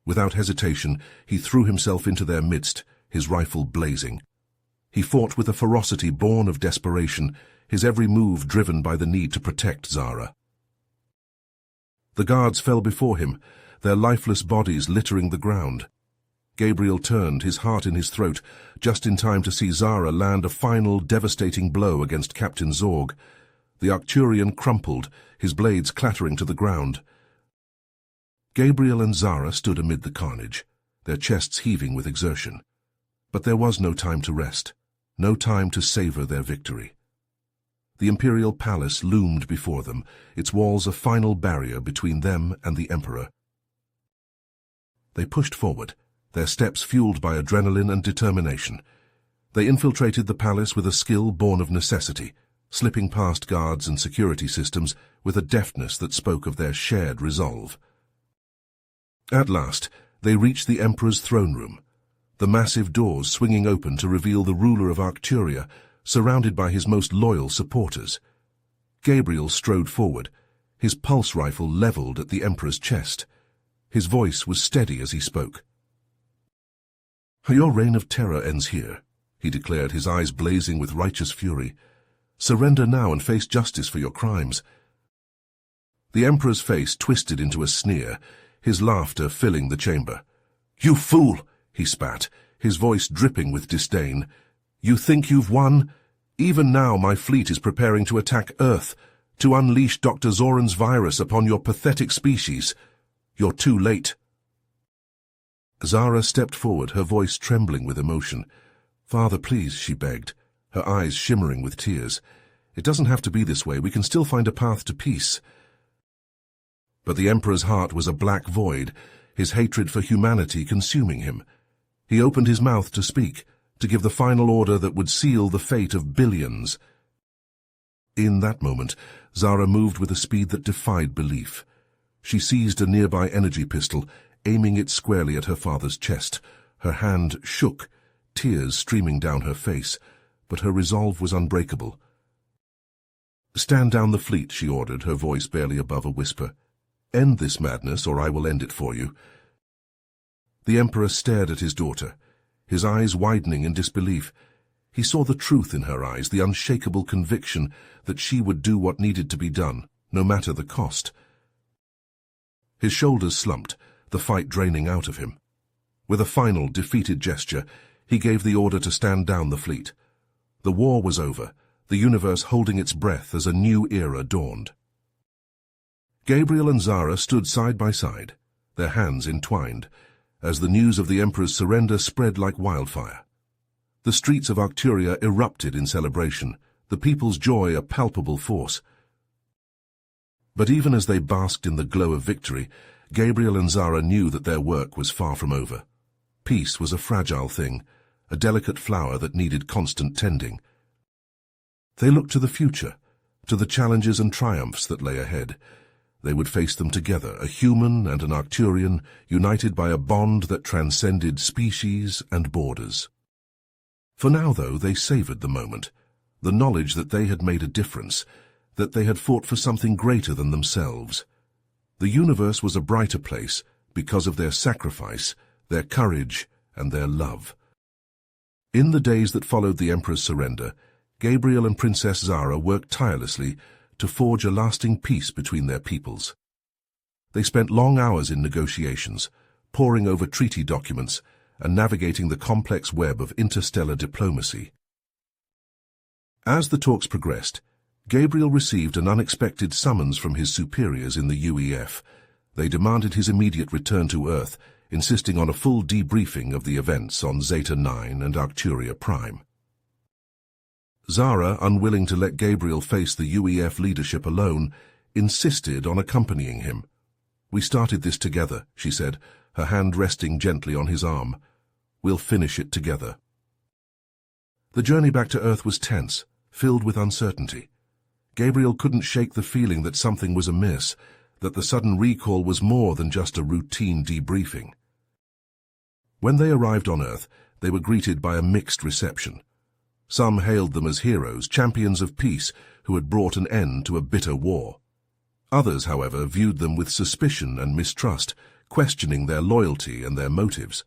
Without hesitation, he threw himself into their midst, his rifle blazing. He fought with a ferocity born of desperation, his every move driven by the need to protect Zara. The guards fell before him, their lifeless bodies littering the ground. Gabriel turned, his heart in his throat, just in time to see Zara land a final devastating blow against Captain Zorg. The Arcturian crumpled, his blades clattering to the ground. Gabriel and Zara stood amid the carnage, their chests heaving with exertion. But there was no time to rest, no time to savor their victory. The imperial palace loomed before them, its walls a final barrier between them and the Emperor. They pushed forward, their steps fueled by adrenaline and determination. They infiltrated the palace with a skill born of necessity, slipping past guards and security systems with a deftness that spoke of their shared resolve. At last, they reached the Emperor's throne room, the massive doors swinging open to reveal the ruler of Arcturia, surrounded by his most loyal supporters. Gabriel strode forward, his pulse rifle leveled at the Emperor's chest. His voice was steady as he spoke. "Your reign of terror ends here," he declared, his eyes blazing with righteous fury. "Surrender now and face justice for your crimes." The Emperor's face twisted into a sneer, his laughter filling the chamber. "You fool!" he spat, his voice dripping with disdain. "You think you've won? Even now my fleet is preparing to attack Earth, to unleash Dr. Zoran's virus upon your pathetic species. You're too late." Zara stepped forward, her voice trembling with emotion. "Father, please," she begged, her eyes shimmering with tears. "It doesn't have to be this way. We can still find a path to peace." But the Emperor's heart was a black void, his hatred for humanity consuming him. He opened his mouth to speak, to give the final order that would seal the fate of billions. In that moment, Zara moved with a speed that defied belief. She seized a nearby energy pistol, aiming it squarely at her father's chest. Her hand shook, tears streaming down her face, but her resolve was unbreakable. "Stand down the fleet," she ordered, her voice barely above a whisper. "End this madness, or I will end it for you." The Emperor stared at his daughter, his eyes widening in disbelief. He saw the truth in her eyes, the unshakable conviction that she would do what needed to be done, no matter the cost. His shoulders slumped, the fight draining out of him. With a final, defeated gesture, he gave the order to stand down the fleet. The war was over, the universe holding its breath as a new era dawned. Gabriel and Zara stood side by side, their hands entwined, as the news of the Emperor's surrender spread like wildfire. The streets of Arcturia erupted in celebration, the people's joy a palpable force. But even as they basked in the glow of victory, Gabriel and Zara knew that their work was far from over. Peace was a fragile thing, a delicate flower that needed constant tending. They looked to the future, to the challenges and triumphs that lay ahead. They would face them together, a human and an Arcturian, united by a bond that transcended species and borders. For now, though, they savored the moment, the knowledge that they had made a difference, that they had fought for something greater than themselves. The universe was a brighter place because of their sacrifice, their courage, and their love. In the days that followed the Emperor's surrender, Gabriel and Princess Zara worked tirelessly to forge a lasting peace between their peoples. They spent long hours in negotiations, poring over treaty documents and navigating the complex web of interstellar diplomacy. As the talks progressed, Gabriel received an unexpected summons from his superiors in the UEF. They demanded his immediate return to Earth, insisting on a full debriefing of the events on Zeta 9 and Arcturia Prime. Zara, unwilling to let Gabriel face the UEF leadership alone, insisted on accompanying him. "We started this together," she said, her hand resting gently on his arm. "We'll finish it together." The journey back to Earth was tense, filled with uncertainty. Gabriel couldn't shake the feeling that something was amiss, that the sudden recall was more than just a routine debriefing. When they arrived on Earth, they were greeted by a mixed reception. Some hailed them as heroes, champions of peace, who had brought an end to a bitter war. Others, however, viewed them with suspicion and mistrust, questioning their loyalty and their motives.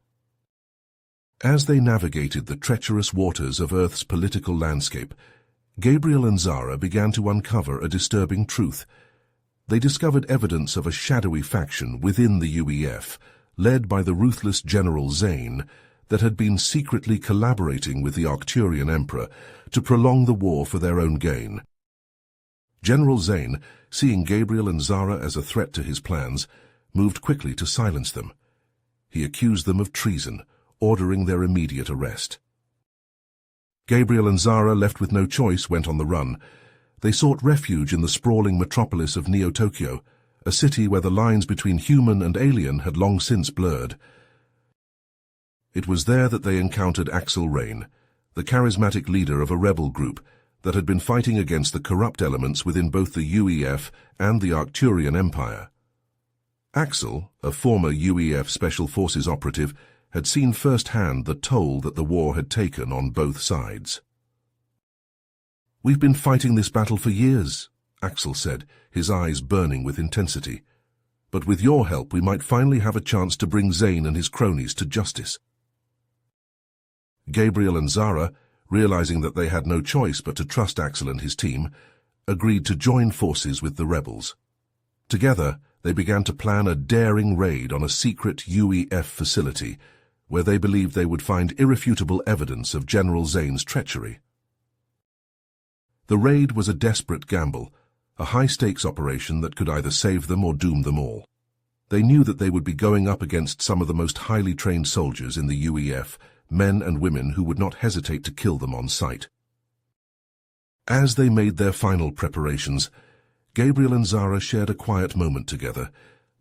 As they navigated the treacherous waters of Earth's political landscape, Gabriel and Zara began to uncover a disturbing truth. They discovered evidence of a shadowy faction within the UEF, led by the ruthless General Zane, that had been secretly collaborating with the Arcturian Emperor to prolong the war for their own gain. General Zane, seeing Gabriel and Zara as a threat to his plans, moved quickly to silence them. He accused them of treason, ordering their immediate arrest. Gabriel and Zara, left with no choice, went on the run. They sought refuge in the sprawling metropolis of Neo-Tokyo, a city where the lines between human and alien had long since blurred. It was there that they encountered Axel Rain, the charismatic leader of a rebel group that had been fighting against the corrupt elements within both the UEF and the Arcturian Empire. Axel, a former UEF Special Forces operative, had seen firsthand the toll that the war had taken on both sides. "We've been fighting this battle for years," Axel said, his eyes burning with intensity. "But with your help we might finally have a chance to bring Zane and his cronies to justice." Gabriel and Zara, realizing that they had no choice but to trust Axel and his team, agreed to join forces with the rebels. Together, they began to plan a daring raid on a secret UEF facility, where they believed they would find irrefutable evidence of General Zane's treachery. The raid was a desperate gamble, a high-stakes operation that could either save them or doom them all. They knew that they would be going up against some of the most highly trained soldiers in the UEF, men and women who would not hesitate to kill them on sight. As they made their final preparations, Gabriel and Zara shared a quiet moment together.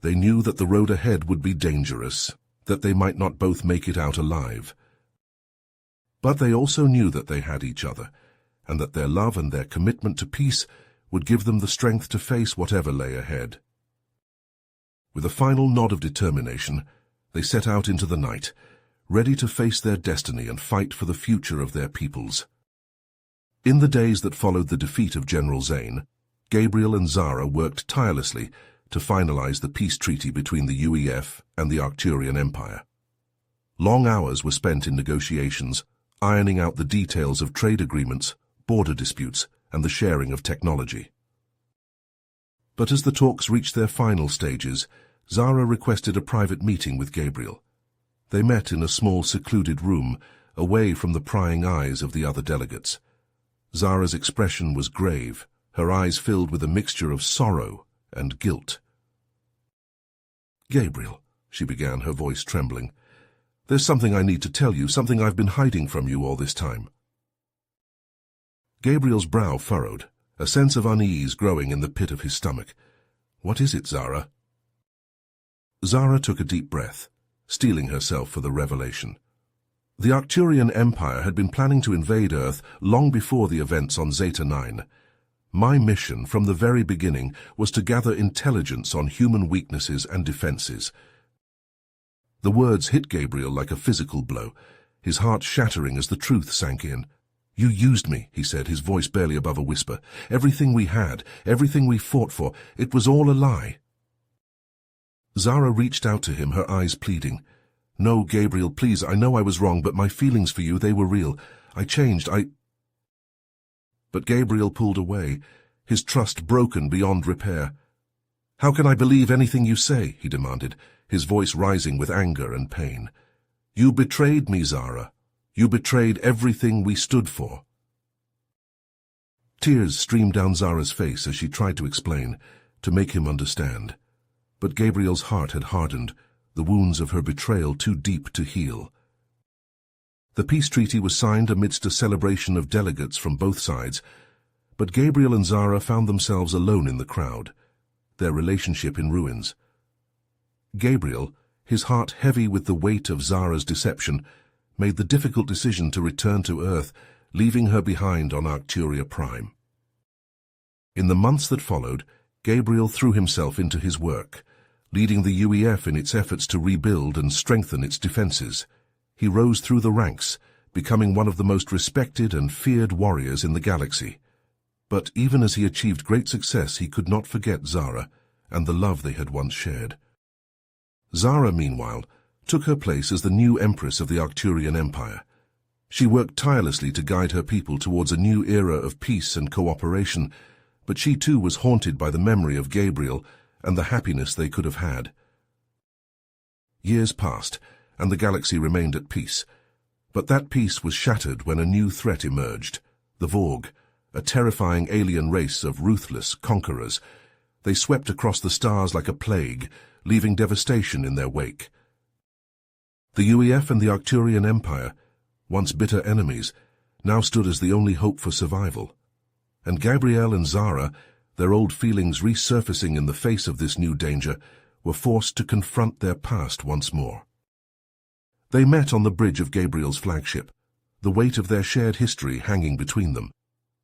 They knew that the road ahead would be dangerous, that they might not both make it out alive. But they also knew that they had each other, and that their love and their commitment to peace would give them the strength to face whatever lay ahead. With a final nod of determination, they set out into the night, ready to face their destiny and fight for the future of their peoples. In the days that followed the defeat of General Zane, Gabriel and Zara worked tirelessly to finalize the peace treaty between the UEF and the Arcturian Empire. Long hours were spent in negotiations, ironing out the details of trade agreements, border disputes, and the sharing of technology. But as the talks reached their final stages, Zara requested a private meeting with Gabriel. They met in a small secluded room, away from the prying eyes of the other delegates. Zara's expression was grave, her eyes filled with a mixture of sorrow and guilt. "Gabriel," she began, her voice trembling. "There's something I need to tell you, something I've been hiding from you all this time." Gabriel's brow furrowed, a sense of unease growing in the pit of his stomach. "What is it, Zara?" Zara took a deep breath, steeling herself for the revelation. The Arcturian Empire had been planning to invade Earth long before the events on Zeta 9. My mission from the very beginning was to gather intelligence on human weaknesses and defenses. The words hit Gabriel like a physical blow, his heart shattering as the truth sank in. "You used me," he said, his voice barely above a whisper. "Everything we had, everything we fought for, it was all a lie." Zara reached out to him, her eyes pleading. "No, Gabriel, please, I know I was wrong, but my feelings for you, they were real. I changed, But Gabriel pulled away, his trust broken beyond repair. "How can I believe anything you say?" he demanded, his voice rising with anger and pain. "You betrayed me, Zara. You betrayed everything we stood for." Tears streamed down Zara's face as she tried to explain, to make him understand. But Gabriel's heart had hardened, the wounds of her betrayal too deep to heal. The peace treaty was signed amidst a celebration of delegates from both sides, but Gabriel and Zara found themselves alone in the crowd, their relationship in ruins. Gabriel, his heart heavy with the weight of Zara's deception, made the difficult decision to return to Earth, leaving her behind on Arcturia Prime. In the months that followed, Gabriel threw himself into his work, leading the UEF in its efforts to rebuild and strengthen its defenses. He rose through the ranks, becoming one of the most respected and feared warriors in the galaxy. But even as he achieved great success, he could not forget Zara and the love they had once shared. Zara, meanwhile, took her place as the new empress of the Arcturian Empire. She worked tirelessly to guide her people towards a new era of peace and cooperation, but she too was haunted by the memory of Gabriel and the happiness they could have had. Years passed, and the galaxy remained at peace. But that peace was shattered when a new threat emerged, the Vorg, a terrifying alien race of ruthless conquerors. They swept across the stars like a plague, leaving devastation in their wake. The UEF and the Arcturian Empire, once bitter enemies, now stood as the only hope for survival. And Gabriel and Zara, their old feelings resurfacing in the face of this new danger, were forced to confront their past once more. They met on the bridge of Gabriel's flagship, the weight of their shared history hanging between them.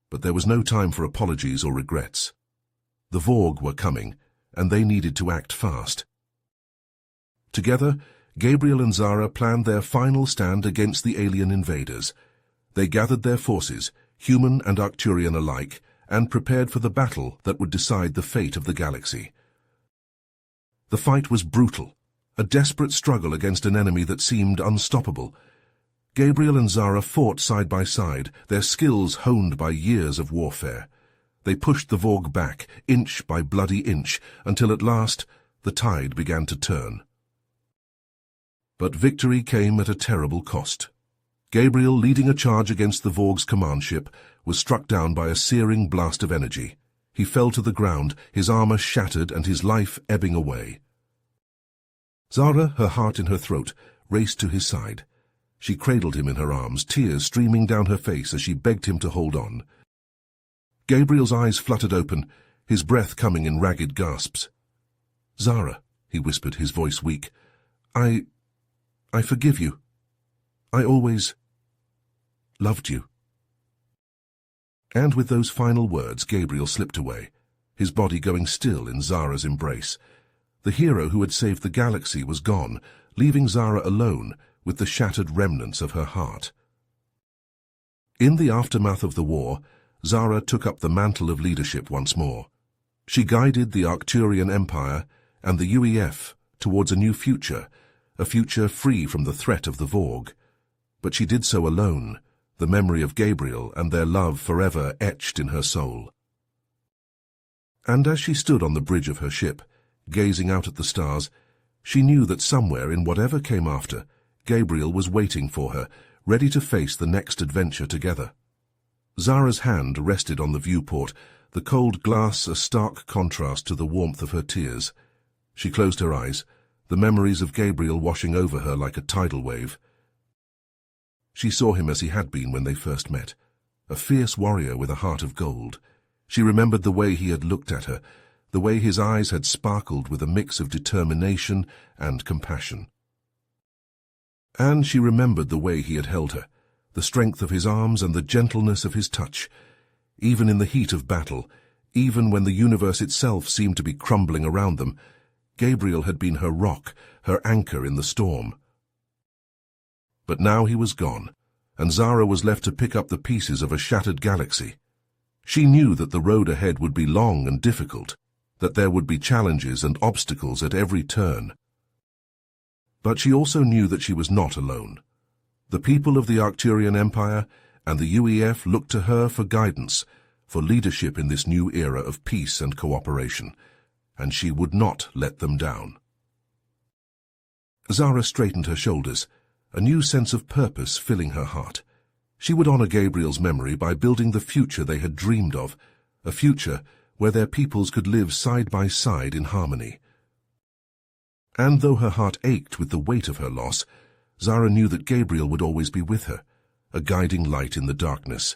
But there was no time for apologies or regrets. The Vorg were coming, and they needed to act fast. Together, Gabriel and Zara planned their final stand against the alien invaders. They gathered their forces, human and Arcturian alike, and prepared for the battle that would decide the fate of the galaxy. The fight was brutal, a desperate struggle against an enemy that seemed unstoppable. Gabriel and Zara fought side by side, their skills honed by years of warfare. They pushed the Vorg back, inch by bloody inch, until at last the tide began to turn. But victory came at a terrible cost. Gabriel, leading a charge against the Vorg's command ship, was struck down by a searing blast of energy. He fell to the ground, his armor shattered and his life ebbing away. Zara, her heart in her throat, raced to his side. She cradled him in her arms, tears streaming down her face as she begged him to hold on. Gabriel's eyes fluttered open, his breath coming in ragged gasps. "Zara," he whispered, his voice weak, I forgive you. I always loved you." And with those final words, Gabriel slipped away, his body going still in Zara's embrace. The hero who had saved the galaxy was gone, leaving Zara alone with the shattered remnants of her heart. In the aftermath of the war, Zara took up the mantle of leadership once more. She guided the Arcturian Empire and the UEF towards a new future, a future free from the threat of the Vorg. But she did so alone, the memory of Gabriel and their love forever etched in her soul. And as she stood on the bridge of her ship, gazing out at the stars, she knew that somewhere in whatever came after, Gabriel was waiting for her, ready to face the next adventure together. Zara's hand rested on the viewport, the cold glass a stark contrast to the warmth of her tears. She closed her eyes, the memories of Gabriel washing over her like a tidal wave. She saw him as he had been when they first met, a fierce warrior with a heart of gold. She remembered the way he had looked at her, the way his eyes had sparkled with a mix of determination and compassion. And she remembered the way he had held her, the strength of his arms and the gentleness of his touch. Even in the heat of battle, even when the universe itself seemed to be crumbling around them, Gabriel had been her rock, her anchor in the storm. But now he was gone, and Zara was left to pick up the pieces of a shattered galaxy. She knew that the road ahead would be long and difficult, that there would be challenges and obstacles at every turn. But she also knew that she was not alone. The people of the Arcturian Empire and the UEF looked to her for guidance, for leadership in this new era of peace and cooperation, and she would not let them down. Zara straightened her shoulders, a new sense of purpose filling her heart. She would honor Gabriel's memory by building the future they had dreamed of, a future where their peoples could live side by side in harmony. And though her heart ached with the weight of her loss, Zara knew that Gabriel would always be with her, a guiding light in the darkness.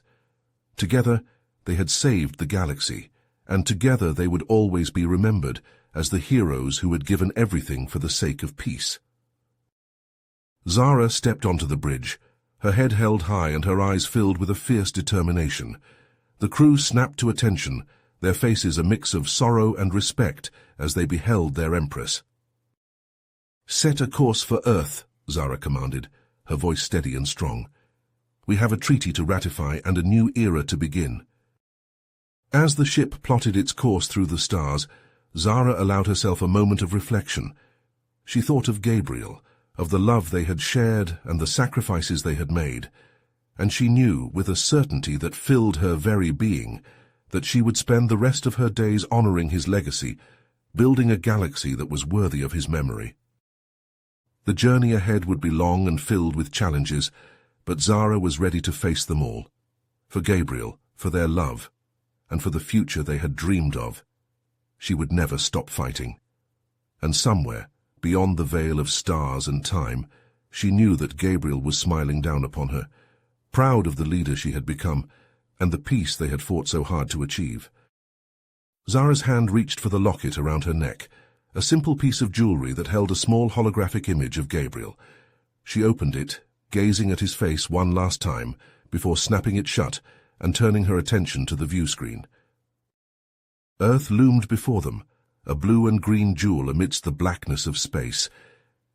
Together, they had saved the galaxy, and together they would always be remembered as the heroes who had given everything for the sake of peace. Zara stepped onto the bridge, her head held high and her eyes filled with a fierce determination. The crew snapped to attention, their faces a mix of sorrow and respect as they beheld their empress. "Set a course for Earth," Zara commanded, her voice steady and strong. "We have a treaty to ratify and a new era to begin." As the ship plotted its course through the stars, Zara allowed herself a moment of reflection. She thought of Gabriel, of the love they had shared and the sacrifices they had made, and she knew, with a certainty that filled her very being, that she would spend the rest of her days honoring his legacy, building a galaxy that was worthy of his memory. The journey ahead would be long and filled with challenges, but Zara was ready to face them all. For Gabriel, for their love, and for the future they had dreamed of. She would never stop fighting. And somewhere, beyond the veil of stars and time, she knew that Gabriel was smiling down upon her, proud of the leader she had become, and the peace they had fought so hard to achieve. Zara's hand reached for the locket around her neck, a simple piece of jewelry that held a small holographic image of Gabriel. She opened it, gazing at his face one last time, before snapping it shut and turning her attention to the view screen. Earth loomed before them, a blue and green jewel amidst the blackness of space.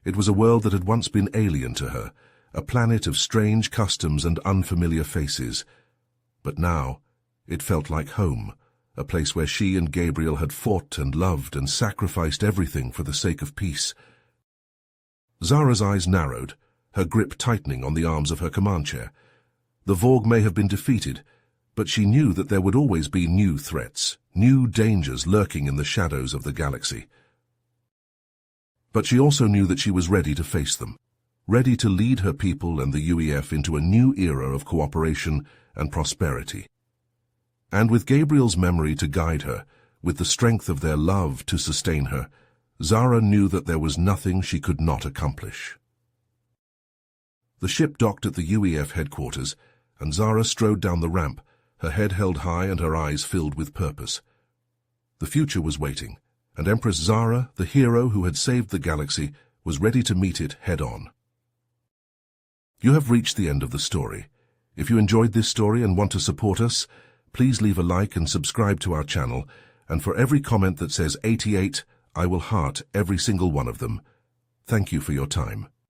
It was a world that had once been alien to her, a planet of strange customs and unfamiliar faces. But now, it felt like home, a place where she and Gabriel had fought and loved and sacrificed everything for the sake of peace. Zara's eyes narrowed, her grip tightening on the arms of her command chair. The Vorg may have been defeated, but she knew that there would always be new threats, new dangers lurking in the shadows of the galaxy. But she also knew that she was ready to face them, ready to lead her people and the UEF into a new era of cooperation and prosperity. And with Gabriel's memory to guide her, with the strength of their love to sustain her, Zara knew that there was nothing she could not accomplish. The ship docked at the UEF headquarters, and Zara strode down the ramp, her head held high and her eyes filled with purpose. The future was waiting, and Empress Zara, the hero who had saved the galaxy, was ready to meet it head-on. You have reached the end of the story. If you enjoyed this story and want to support us, please leave a like and subscribe to our channel, and for every comment that says 88, I will heart every single one of them. Thank you for your time.